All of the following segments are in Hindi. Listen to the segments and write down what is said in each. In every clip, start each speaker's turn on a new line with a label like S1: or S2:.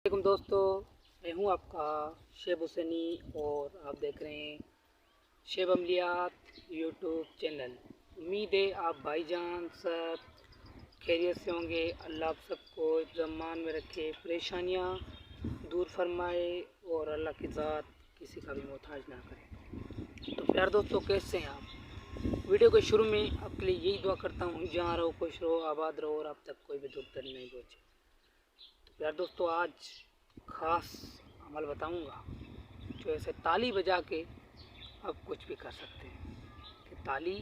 S1: वालेकुम दोस्तों, मैं हूं आपका शेब हुसैनी और आप देख रहे हैं शेब अमलियात यूट्यूब चैनल। उम्मीद है आप भाईजान सब खैरियत से होंगे। अल्लाह आप सबको ज़मान में रखे, परेशानियां दूर फरमाए और अल्लाह की ज़ात किसी का भी मोहताज ना करे। तो प्यार दोस्तों, कैसे हैं आप? वीडियो के शुरू में आपके लिए यही दुआ करता हूँ, जहाँ रहो खुश रहो, आबाद रहो और आप तक कोई भी दुख दर्द नहीं पहुँचे। तो प्यार दोस्तों, आज ख़ास अमल बताऊंगा जो ऐसे ताली बजा के आप कुछ भी कर सकते हैं। कि ताली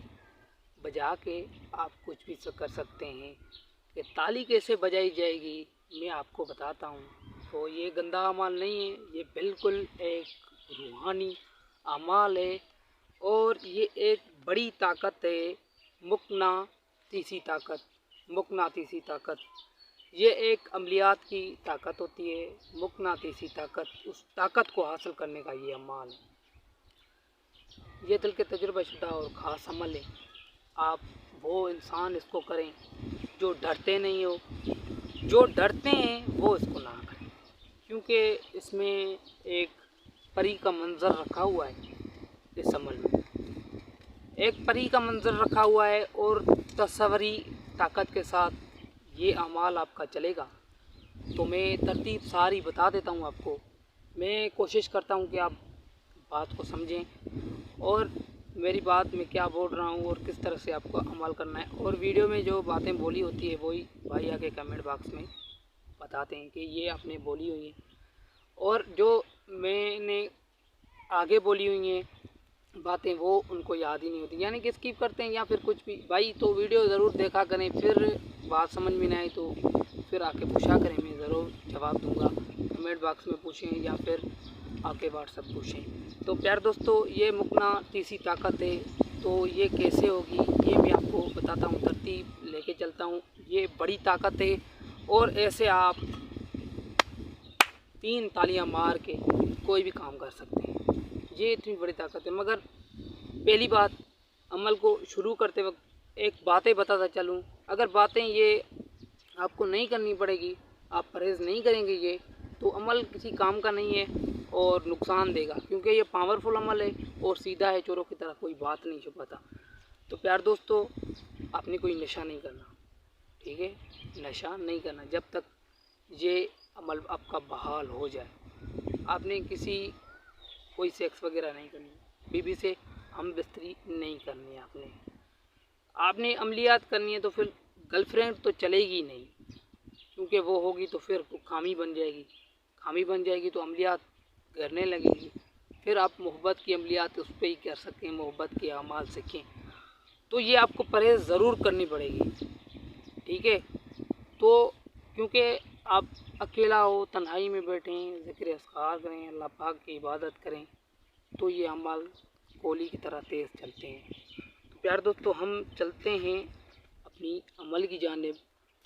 S1: बजा के आप कुछ भी कर सकते हैं। कि ताली कैसे बजाई जाएगी मैं आपको बताता हूँ। तो ये गंदा अमाल नहीं है, ये बिल्कुल एक रूहानी अमाल है और ये एक बड़ी ताकत है, मुकनातीसी ताकत। मुकनातीसी ताकत ये एक अमलियात की ताकत होती है। मुकनातीसी ताकत, उस ताकत को हासिल करने का ये अमाल है। ये दिल के तजुर्बाशुदा और ख़ास अमल है। आप वो इंसान इसको करें जो डरते नहीं हो, जो डरते हैं वो इसको ना करें, क्योंकि इसमें एक परी का मंज़र रखा हुआ है। इस अमल में एक परी का मंज़र रखा हुआ है और तस्वरी ताकत के साथ ये अमाल आपका चलेगा। तो मैं तरतीब सारी बता देता हूँ आपको। मैं कोशिश करता हूँ कि आप बात को समझें और मेरी बात में क्या बोल रहा हूँ और किस तरह से आपको अमल करना है। और वीडियो में जो बातें बोली होती है वही भाई आके कमेंट बॉक्स में बताते हैं कि ये आपने बोली हुई है, और जो मैंने आगे बोली हुई हैं बातें वो उनको याद ही नहीं होती, यानी कि स्किप करते हैं या फिर कुछ भी। भाई तो वीडियो ज़रूर देखा करें, फिर बात समझ में ना आए तो फिर आके पूछा करें, मैं ज़रूर जवाब दूंगा। कमेंट बॉक्स में पूछें या फिर आके व्हाट्सएप पूछें। तो प्यार दोस्तों, ये मुकनातीसी ताकत है, तो ये कैसे होगी ये मैं आपको बताता हूँ, तरतीब लेके चलता हूँ। ये बड़ी ताकत है और ऐसे आप 3 तालियां मार के कोई भी काम कर सकते हैं। ये इतनी बड़ी ताकत है। मगर पहली बात, अमल को शुरू करते वक्त एक बातें बताता चलूँ। अगर बातें ये आपको नहीं करनी पड़ेगी, आप परहेज़ नहीं करेंगे ये, तो अमल किसी काम का नहीं है और नुकसान देगा, क्योंकि ये पावरफुल अमल है और सीधा है, चोरों की तरह कोई बात नहीं छुपाता। तो प्यार दोस्तों, आपने कोई नशा नहीं करना, ठीक है? नशा नहीं करना जब तक ये अमल आपका बहाल हो जाए। आपने कोई सेक्स वगैरह नहीं करनी, बीवी से हम बिस्तरी नहीं करनी है। आपने अमलियात करनी है तो फिर गर्लफ्रेंड तो चलेगी नहीं, क्योंकि वो होगी तो फिर खामी बन जाएगी। खामी बन जाएगी तो अमलियात करने लगेगी, फिर आप मोहब्बत की अमलियात उस पर ही कर सकते हैं, मोहब्बत के अमाल सीखें। तो ये आपको परहेज़ ज़रूर करनी पड़ेगी, ठीक है? तो क्योंकि आप अकेला हो, तन्हाई में बैठें, ज़िक्र अस्कार करें, अल्लाह पाक की इबादत करें, तो ये अमाल गोली की तरह तेज़ चलते हैं। तो प्यार दोस्तों, हम चलते हैं अपनी अमल की जानिब।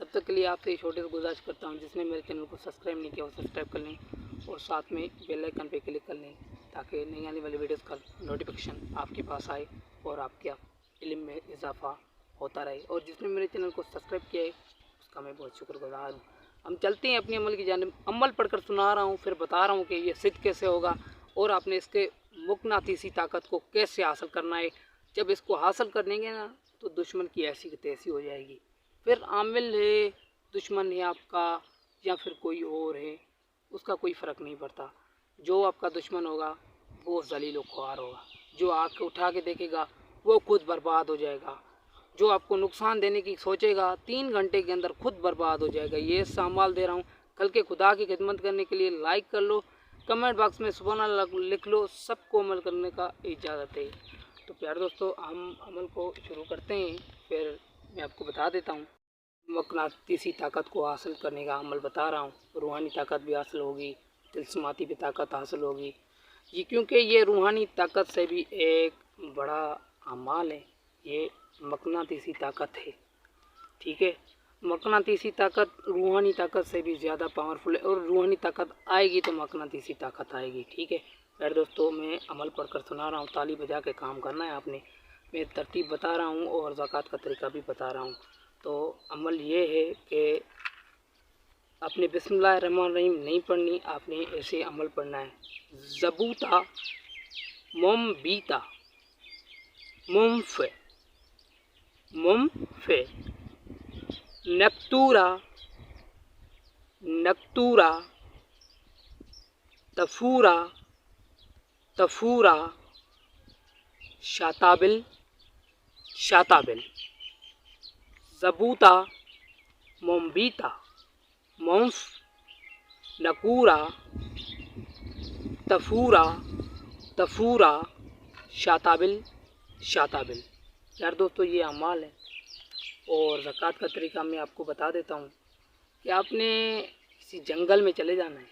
S1: तब तक के लिए आपसे छोटे से गुजारिश करता हूँ, जिसने मेरे चैनल को सब्सक्राइब नहीं किया वो सब्सक्राइब कर लें और साथ में बेल आइकन पे क्लिक कर लें, ताकि नई आने वाली वीडियोस का नोटिफिकेशन आपके पास आए और आपके इल्म में इजाफा होता रहे। और जिसने मेरे चैनल को सब्सक्राइब किया है उसका मैं बहुत शुक्रगुजार हूँ। हम चलते हैं अपनी अमल की जानिब। अमल पढ़कर सुना रहा हूँ, फिर बता रहा हूँ कि ये सिद्ध कैसे होगा और आपने इसके मुकनातीसी ताकत को कैसे हासिल करना है। जब इसको हासिल कर लेंगे ना, तो दुश्मन की ऐसी की तैसी हो जाएगी। फिर आमिल है, दुश्मन है आपका या फिर कोई और है, उसका कोई फ़र्क नहीं पड़ता। जो आपका दुश्मन होगा वो ज़लील व ख्वार होगा। जो आँख उठा के देखेगा वो खुद बर्बाद हो जाएगा। जो आपको नुकसान देने की सोचेगा 3 घंटे के अंदर खुद बर्बाद हो जाएगा। ये सामाल दे रहा हूँ। कल के खुदा की खिदमत करने के लिए लाइक कर लो, कमेंट बॉक्स में सुभान अल्लाह लिख लो, सबको अमल करने का इजाज़त है। तो प्यार दोस्तों, हम अमल को शुरू करते हैं। फिर मैं आपको बता देता हूँ मकनातीसी ताकत को हासिल करने का अमल बता रहा हूँ। रूहानी ताकत भी हासिल होगी, तिलस्माती भी ताकत हासिल होगी। ये क्योंकि ये रूहानी ताकत से भी एक बड़ा अमाल है। ये मकनातीसी ताकत है, ठीक है? मकनातीसी ताकत रूहानी ताकत से भी ज़्यादा पावरफुल है और रूहानी ताकत आएगी तो मकनातीसी ताकत आएगी, ठीक है? फिर दोस्तों, मैं अमल पढ़कर सुना रहा हूँ, ताली बजा के काम करना है आपने। मैं तरतीब बता रहा हूँ और ज़कात का तरीका भी बता रहा हूँ। तो अमल ये है कि आपने बिस्मिल्लाहिर्रहमानिर्रहीम नहीं पढ़नी, आपने ऐसे अमल पढ़ना है। ज़बूता, मुम्बीता, मुम्फ़े, मुम्फ़े, नक्तूरा, नक्तूरा, तफूरा, तफूरा, शाताबिल, शाताबिल। ज़बूता, मुम्बीता, मुम्फ़, नकूरा, तफूरा, तफूरा, शाताबिल, शाताबिल। यार दोस्तों, ये अमाल है। और ज़कात का तरीका मैं आपको बता देता हूँ कि आपने किसी जंगल में चले जाना है,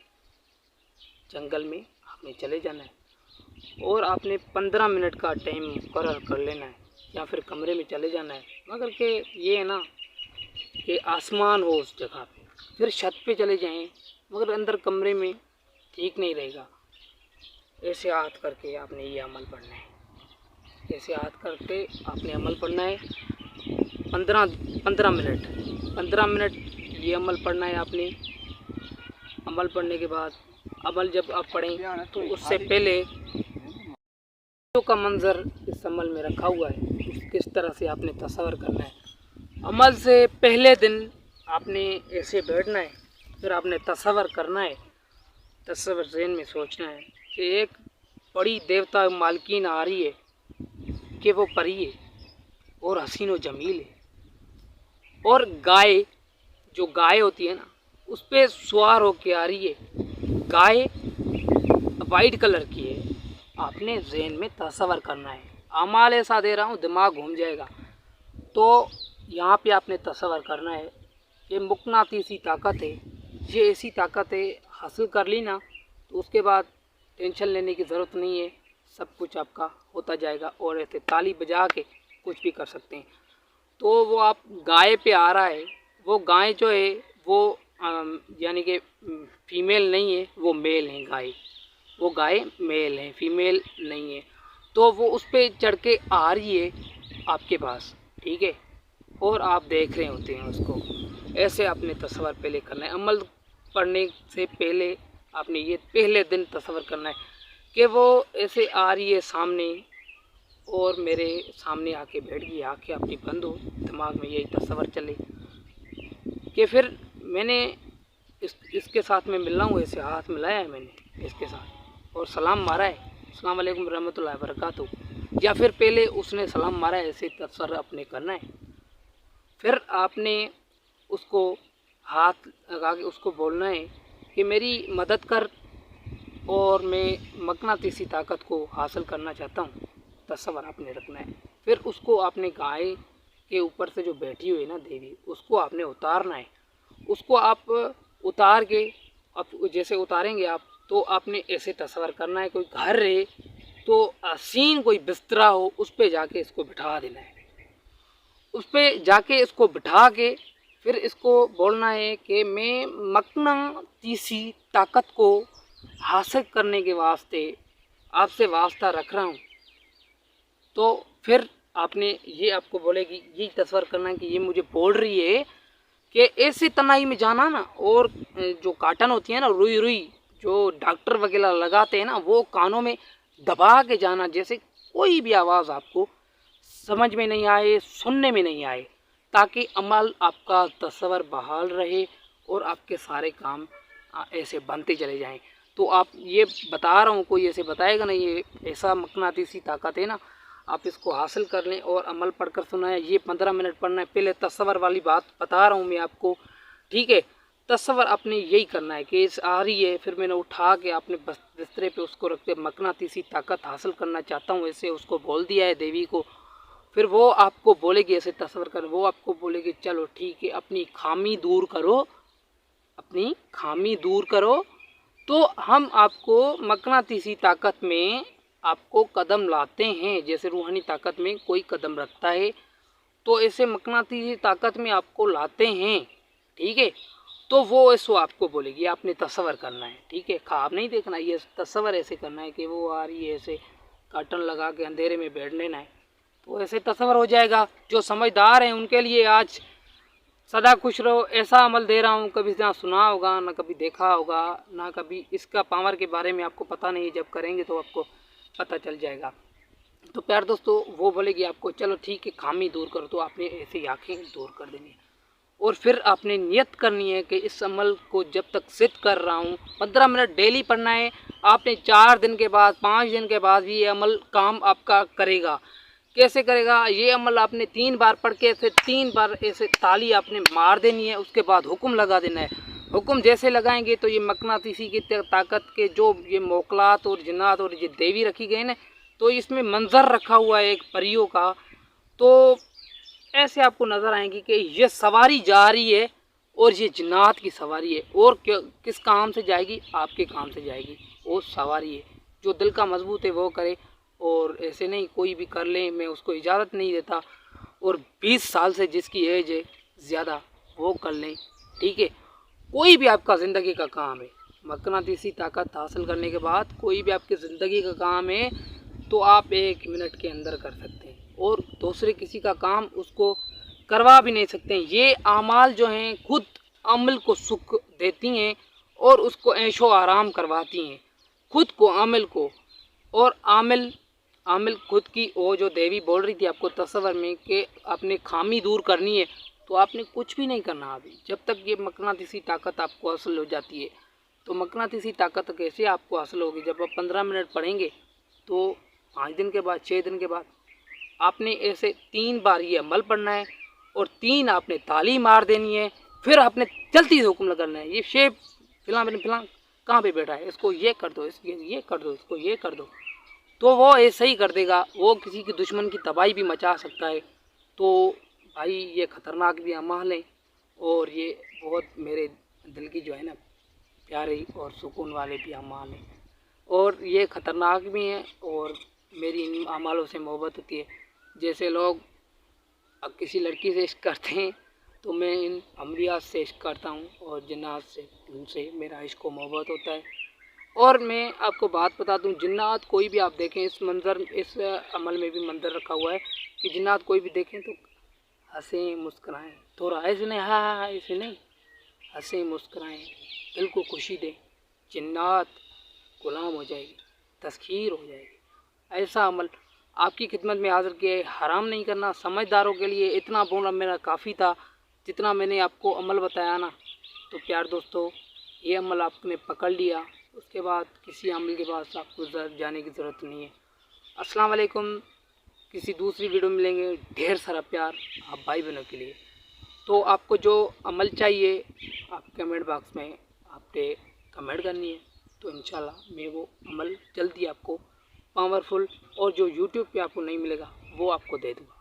S1: जंगल में आपने चले जाना है और आपने 15 मिनट का टाइम मुकर्रर कर लेना है, या फिर कमरे में चले जाना है। मगर के ये है ना कि आसमान हो उस जगह पे, फिर छत पे चले जाएं, मगर अंदर कमरे में ठीक नहीं रहेगा। ऐसे हाथ करके आपने ये अमल पढ़ना है, ऐसे हाथ करके आपने अमल पढ़ना है। 15 मिनट ये अमल पढ़ना है आपने। अमल पढ़ने के बाद, अमल जब आप पढ़ें तो उससे पहले का मंज़र इस अमल में रखा हुआ है, किस तरह से आपने तसव्वुर करना है। अमल से पहले दिन आपने ऐसे बैठना है, फिर आपने तसव्वुर करना है, तसव्वुर ज़हन में सोचना है कि एक बड़ी देवता मालकीन आ रही है, कि वो परी है और हसीन व जमील है, और गाय, जो गाय होती है ना, उस पर सवार होके आ रही है। गाय वाइट कलर की है। आपने ज़हन में तसव्वुर करना है। अमाल ऐसा दे रहा हूँ, दिमाग घूम जाएगा। तो यहाँ पे आपने तसव्वुर करना है। ये मुक़नातीसी ताकत है, ये ऐसी ताकत है, हासिल कर ली ना तो उसके बाद टेंशन लेने की ज़रूरत नहीं है, सब कुछ आपका होता जाएगा। और ऐसे ताली बजा के कुछ भी कर सकते हैं। तो वो आप गाय पे आ रहा है, वो गाय जो है वो यानी कि फीमेल नहीं है, वो मेल है गाय, वो गाय मेल है, फीमेल नहीं है। तो वो उस पर चढ़ के आ रही है आपके पास, ठीक है, और आप देख रहे होते हैं उसको। ऐसे आपने तसव्वुर पहले करना है। अमल पढ़ने से पहले आपने ये पहले दिन तसव्वुर करना है कि वो ऐसे आ रही है सामने और मेरे सामने आके बैठ गई, आँखें अपनी बंद हो, दिमाग में यही तसव्वुर चले कि फिर मैंने इसके साथ में मिल रहा हूँ, ऐसे हाथ मिलाया है मैंने इसके साथ और सलाम मारा है, अस्सलाम वालेकुम रहमतुल्लाहि व बरकातहू, या फिर पहले उसने सलाम मारा है, ऐसे तसव्वुर अपने करना है। फिर आपने उसको हाथ लगा के उसको बोलना है कि मेरी मदद कर और मैं मक़नातीसी ताकत को हासिल करना चाहता हूँ। तसव्वुर आपने रखना है। फिर उसको आपने गाय के ऊपर से जो बैठी हुई है ना देवी, उसको आपने उतारना है। उसको आप उतार के, अब जैसे उतारेंगे आप, तो आपने ऐसे तसव्वुर करना है कोई घर है तो हसीन कोई बिस्तरा हो, उस पर जाके इसको बिठा देना है। उस पर जाके इसको बिठा के फिर इसको बोलना है कि मैं मक़नातीसी ताकत को हासिल करने के वास्ते आपसे वास्ता रख रहा हूँ। तो फिर आपने ये आपको बोलेगी, यही तसव्वुर करना है कि ये मुझे बोल रही है कि ऐसे तनाई में जाना ना, और जो काटन होती है ना, रुई रुई जो डॉक्टर वगैरह लगाते हैं ना, वो कानों में दबा के जाना, जैसे कोई भी आवाज़ आपको समझ में नहीं आए, सुनने में नहीं आए, ताकि अमल आपका तसव्वुर बहाल रहे और आपके सारे काम ऐसे बनते चले जाएं। तो आप ये बता रहा हूँ, कोई ऐसे बताएगा नहीं, ये ऐसा मक़नातीसी ताकत है ना, आप इसको हासिल कर लें और अमल पढ़कर सुनाएं। ये 15 मिनट पढ़ना है। पहले तसव्वुर वाली बात बता रहा हूँ मैं आपको, ठीक है। तसव्वुर आपने यही करना है कि इस आ रही है, फिर मैंने उठा के आपने बिस्तरे पे उसको रखते मक़नातीसी ताकत हासिल करना चाहता हूँ, ऐसे उसको बोल दिया है देवी को। फिर वो आपको बोलेगी, ऐसे तसव्वुर कर, वो आपको बोलेगी चलो ठीक है, अपनी खामी दूर करो, अपनी खामी दूर करो, तो हम आपको मक़नातीसी ताकत में आपको कदम लाते हैं। जैसे रूहानी ताकत में कोई कदम रखता है, तो ऐसे मक़नातीसी ताकत में आपको लाते हैं, ठीक है। तो वो ऐसो आपको बोलेगी, आपने तसव्वुर करना है, ठीक है, ख्वाब नहीं देखना, ये तसव्वुर ऐसे करना है कि वो आ रही है, ऐसे कर्टन लगा के अंधेरे में बैठ लेना है, तो ऐसे तसव्वुर हो जाएगा। जो समझदार हैं उनके लिए आज सदा खुश रहो, ऐसा अमल दे रहा हूँ, कभी ना सुना होगा, ना कभी देखा होगा, ना कभी इसका पावर के बारे में आपको पता नहीं। जब करेंगे तो आपको पता चल जाएगा। तो प्यार दोस्तों, वो बोलेगी आपको चलो ठीक है खामी दूर करो, तो आपने ऐसे ही आँखें दूर कर देनी है। और फिर आपने नियत करनी है कि इस अमल को जब तक सिद्ध कर रहा हूँ 15 मिनट डेली पढ़ना है। आपने 4 दिन के बाद 5 दिन के बाद भी ये अमल काम आपका करेगा। कैसे करेगा? ये अमल आपने 3 बार पढ़ के ऐसे 3 बार ऐसे ताली आपने मार देनी है। उसके बाद हुक्म लगा देना है। हुक्म जैसे लगाएंगे तो ये मकनातीसी की ताकत के जो ये मोकलात और जिन्नात और ये देवी रखी गई ना, तो इसमें मंजर रखा हुआ है एक परियों का, तो ऐसे आपको नज़र आएंगी कि ये सवारी जा रही है और ये जिन्नात की सवारी है। और किस काम से जाएगी? आपके काम से जाएगी। वो सवारी है। जो दिल का मजबूत है वो करे, और ऐसे नहीं कोई भी कर ले, मैं उसको इजाज़त नहीं देता। और 20 साल से जिसकी एज है ज़्यादा वो कर लें, ठीक है। कोई भी आपका ज़िंदगी का काम है, मकनातीसी ताकत हासिल करने के बाद कोई भी आपकी ज़िंदगी का काम है तो आप 1 मिनट के अंदर कर सकते हैं, और दूसरे किसी का काम उसको करवा भी नहीं सकते हैं। ये आमाल जो हैं खुद अमल को सुख देती हैं और उसको ऐशो आराम करवाती हैं, खुद को अमल को। और आमिल खुद की, वो जो देवी बोल रही थी आपको तस्वर में कि आपने खामी दूर करनी है, तो आपने कुछ भी नहीं करना अभी। जब तक ये मकनातीसी ताकत आपको हासिल हो जाती है, तो मकनातीसी ताकत कैसे आपको हासिल होगी? जब आप 15 मिनट पढ़ेंगे तो 5 दिन के बाद 6 दिन के बाद आपने ऐसे 3 बार ये अमल पढ़ना है और 3 आपने ताली मार देनी है। फिर आपने जल्दी से हुक्म लगाना है, ये शेप फिलहाल कहाँ पे बैठा है, इसको ये कर दो, ये कर दो, इसको ये कर दो, तो वो ऐसे ही कर देगा। वो किसी की दुश्मन की तबाही भी मचा सकता है। तो भाई ये ख़तरनाक भी अमाल है, और ये बहुत मेरे दिल की जो है ना प्यारे और सुकून वाले भी अमाल हैं, और ये ख़तरनाक भी हैं। और मेरी इन अमालों से मोहब्बत होती है। जैसे लोग अब किसी लड़की से इश्क करते हैं, तो मैं इन अम्बियात से इश्क करता हूँ, और जिन्नात से, उनसे मेरा इश्क व मोहब्बत होता है। और मैं आपको बात बता दूं, जिन्नात कोई भी आप देखें, इस अमल में भी मंजर रखा हुआ है कि जिन्नात कोई भी देखें तो हंसें मुस्कुराएं, थोड़ा ऐसे नहीं, हाँ हाँ हाँ ऐसे नहीं, हंसें मुस्कुराएं, दिल को खुशी दें, जिन्नात गुलाम हो जाएगी, तस्खीर हो जाएगी। ऐसा अमल आपकी खिदमत में हाजिर किया है। हराम नहीं करना। समझदारों के लिए इतना बोलना मेरा काफ़ी था, जितना मैंने आपको अमल बताया ना। तो प्यार दोस्तों, ये अमल आपने पकड़ लिया, उसके बाद किसी अमल के पास आपको जाने की ज़रूरत नहीं है। अस्सलाम वालेकुम। किसी दूसरी वीडियो में मिलेंगे। ढेर सारा प्यार आप भाई बहनों के लिए। तो आपको जो अमल चाहिए आप कमेंट बॉक्स में आपने कमेंट करनी है, तो इंशाल्लाह मैं वो अमल जल्दी आपको पावरफुल, और जो यूट्यूब पे आपको नहीं मिलेगा वो आपको दे दूँगा।